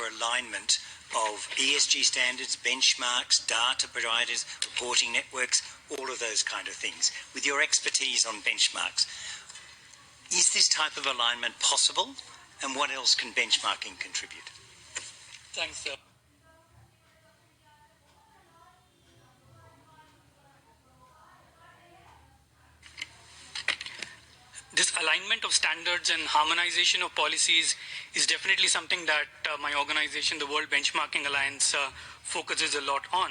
for alignment of ESG standards, benchmarks, data providers, reporting networks, all of those kind of things. With your expertise on benchmarks, is this type of alignment possible, and what else can benchmarking contribute? Thanks, sir. This alignment of standards and harmonization of policies is definitely something that my organization, the World Benchmarking Alliance, focuses a lot on.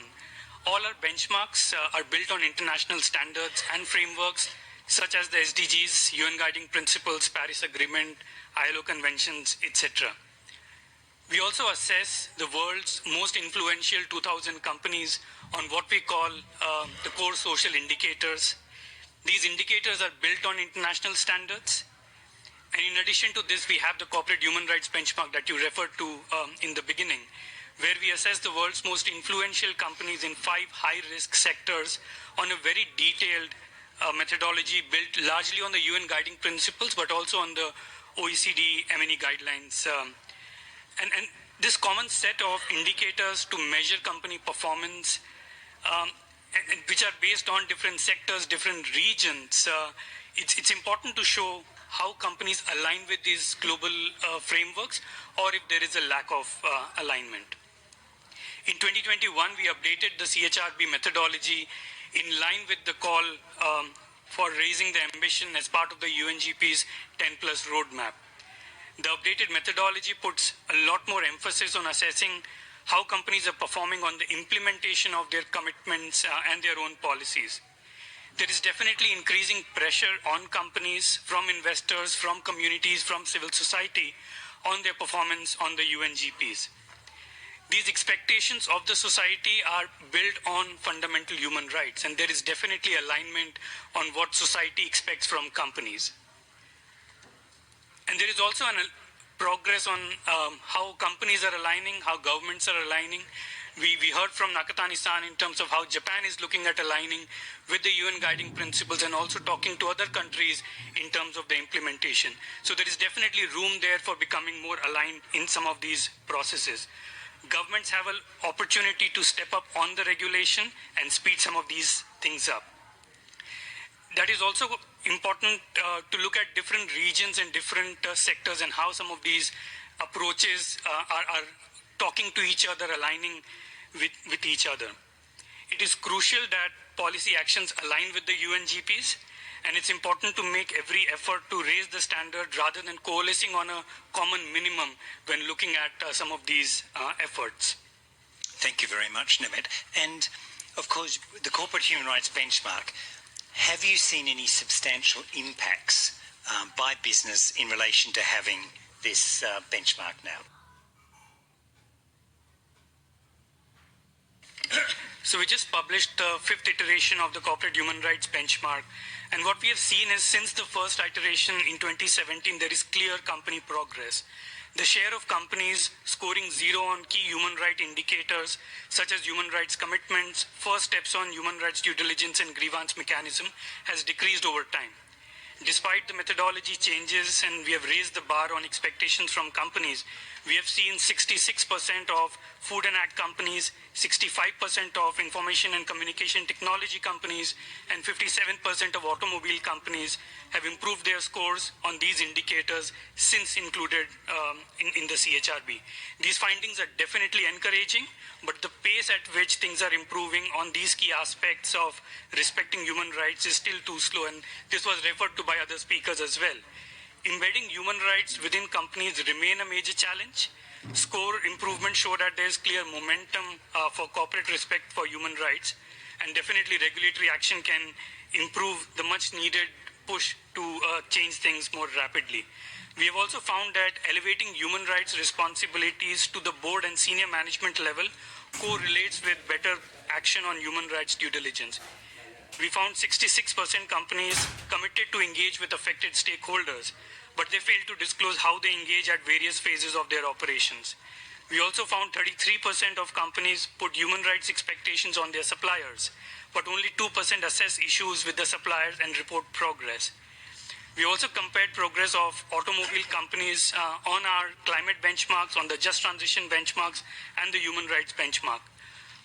All our benchmarks are built on international standards and frameworks such as the SDGs, UN Guiding Principles, Paris Agreement, ILO Conventions, etc. We also assess the world's most influential 2,000 companies on what we call the core social indicators. These indicators are built on international standards. And in addition to this, we have the corporate human rights benchmark that you referred to in the beginning, where we assess the world's most influential companies in 5 high-risk sectors on a very detailed methodology built largely on the UN guiding principles, but also on the OECD M&E guidelines. And this common set of indicators to measure company performance, which are based on different sectors, different regions, it's important to show how companies align with these global frameworks, or if there is a lack of alignment. In 2021, we updated the CHRB methodology in line with the call for raising the ambition as part of the UNGP's 10+ roadmap. The updated methodology puts a lot more emphasis on assessing how companies are performing on the implementation of their commitments and their own policies. There is definitely increasing pressure on companies, from investors, from communities, from civil society, on their performance on the UNGPs. These expectations of the society are built on fundamental human rights, and there is definitely alignment on what society expects from companies. And there is also progress on how companies are aligning, how governments are aligning. We heard from Nakatani-san in terms of how Japan is looking at aligning with the UN guiding principles and also talking to other countries in terms of the implementation. So there is definitely room there for becoming more aligned in some of these processes. Governments have an opportunity to step up on the regulation and speed some of these things up. That is also important to look at different regions and different sectors and how some of these approaches are talking to each other, aligning with each other. It is crucial that policy actions align with the UNGPs, and it's important to make every effort to raise the standard rather than coalescing on a common minimum when looking at some of these efforts. Thank you very much, Namit. And of course, the corporate human rights benchmark, have you seen any substantial impacts by business in relation to having this benchmark now? So we just published the 5th iteration of the corporate human rights benchmark. And what we have seen is since the first iteration in 2017, there is clear company progress. The share of companies scoring 0 on key human rights indicators, such as human rights commitments, first steps on human rights due diligence and grievance mechanism, has decreased over time. Despite the methodology changes and we have raised the bar on expectations from companies, we have seen 66% of food and ag companies, 65% of information and communication technology companies, and 57% of automobile companies have improved their scores on these indicators since included in the CHRB. These findings are definitely encouraging, but the pace at which things are improving on these key aspects of respecting human rights is still too slow, and this was referred to by other speakers as well. Embedding human rights within companies remain a major challenge. Score improvement show that there is clear momentum for corporate respect for human rights, and definitely regulatory action can improve the much needed push to change things more rapidly. We have also found that elevating human rights responsibilities to the board and senior management level correlates with better action on human rights due diligence. We found 66% companies committed to engage with affected stakeholders, but they failed to disclose how they engage at various phases of their operations. We also found 33% of companies put human rights expectations on their suppliers, but only 2% assess issues with the suppliers and report progress. We also compared progress of automobile companies on our climate benchmarks, on the just transition benchmarks, and the human rights benchmark.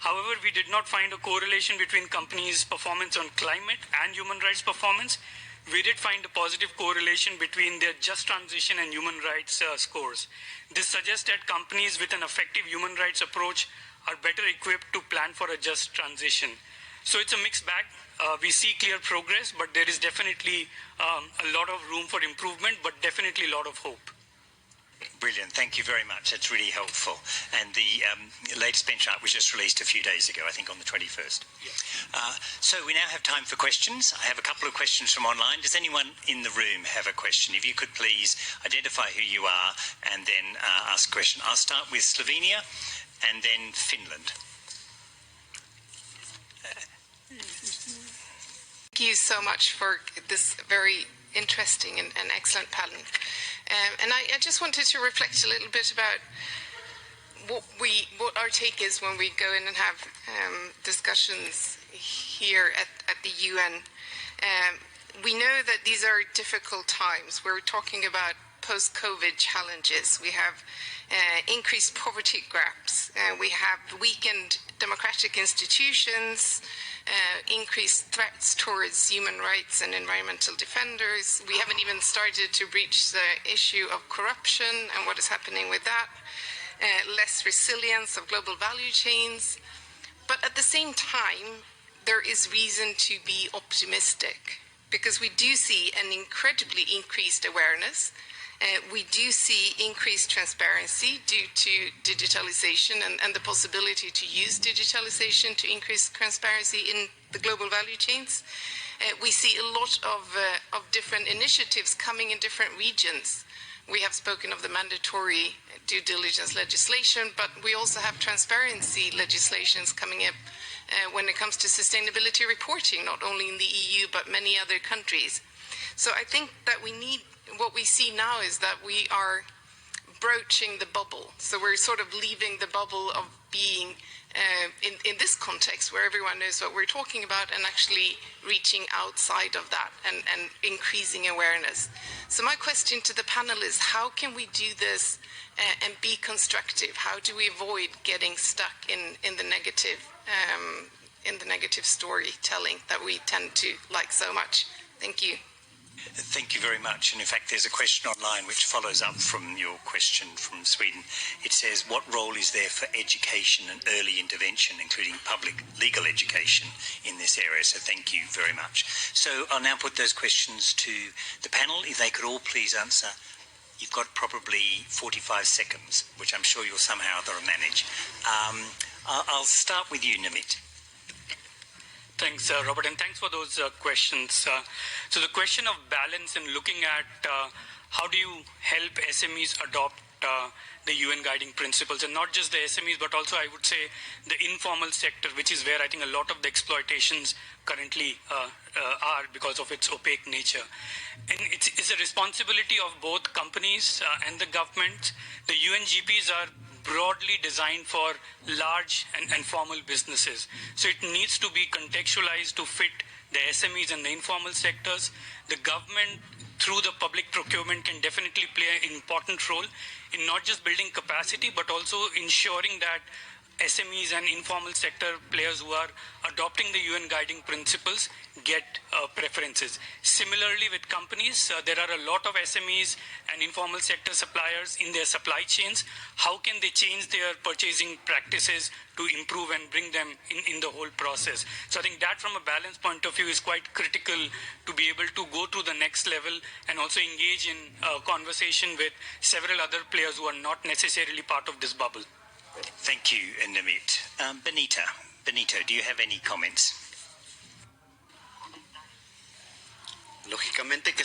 However, we did not find a correlation between companies' performance on climate and human rights performance. We did find a positive correlation between their just transition and human rights scores. This suggests that companies with an effective human rights approach are better equipped to plan for a just transition. So it's a mixed bag. We see clear progress, but there is definitely a lot of room for improvement, but definitely a lot of hope. Brilliant. Thank you very much. That's really helpful. And the latest benchmark was just released a few days ago, I think on the 21st. Yes. So we now have time for questions. I have a couple of questions from online. Does anyone in the room have a question? If you could please identify who you are and then ask a question. I'll start with Slovenia and then Finland. Thank you so much for this very interesting and excellent panel. And I just wanted to reflect a little bit about what our take is when we go in and have discussions here at the UN. We know that these are difficult times. We're talking about post-COVID challenges. We have increased poverty gaps. We have weakened democratic institutions, increased threats towards human rights and environmental defenders. We haven't even started to breach the issue of corruption and what is happening with that. Less resilience of global value chains. But at the same time, there is reason to be optimistic because we do see an incredibly increased awareness. We do see increased transparency due to digitalization and the possibility to use digitalization to increase transparency in the global value chains. We see a lot of different initiatives coming in different regions. We have spoken of the mandatory due diligence legislation, but we also have transparency legislations coming up when it comes to sustainability reporting, not only in the EU, but many other countries. So I think that what we see now is that we are broaching the bubble. So we're sort of leaving the bubble of being in this context where everyone knows what we're talking about and actually reaching outside of that and increasing awareness. So my question to the panel is, how can we do this and be constructive? How do we avoid getting stuck in the negative storytelling that we tend to like so much? Thank you. Thank you very much. And in fact, there's a question online which follows up from your question from Sweden. It says, what role is there for education and early intervention, including public legal education in this area? So thank you very much. So I'll now put those questions to the panel. If they could all please answer. You've got probably 45 seconds, which I'm sure you'll somehow or other manage. I'll start with you, Namit. Thanks, Robert, and thanks for those questions. So the question of balance and looking at how do you help SMEs adopt the UN guiding principles, and not just the SMEs, but also I would say the informal sector, which is where I think a lot of the exploitations currently are because of its opaque nature. And it's a responsibility of both companies and the government. The UNGPs are broadly designed for large and formal businesses. So it needs to be contextualized to fit the SMEs and the informal sectors. The government, through the public procurement, can definitely play an important role in not just building capacity, but also ensuring that SMEs and informal sector players who are adopting the UN guiding principles get preferences. Similarly, with companies, there are a lot of SMEs and informal sector suppliers in their supply chains. How can they change their purchasing practices to improve and bring them in the whole process? So I think that from a balance point of view is quite critical to be able to go to the next level and also engage in conversation with several other players who are not necessarily part of this bubble. Thank you, Namit. Benito, do you have any comments? Lógicamente que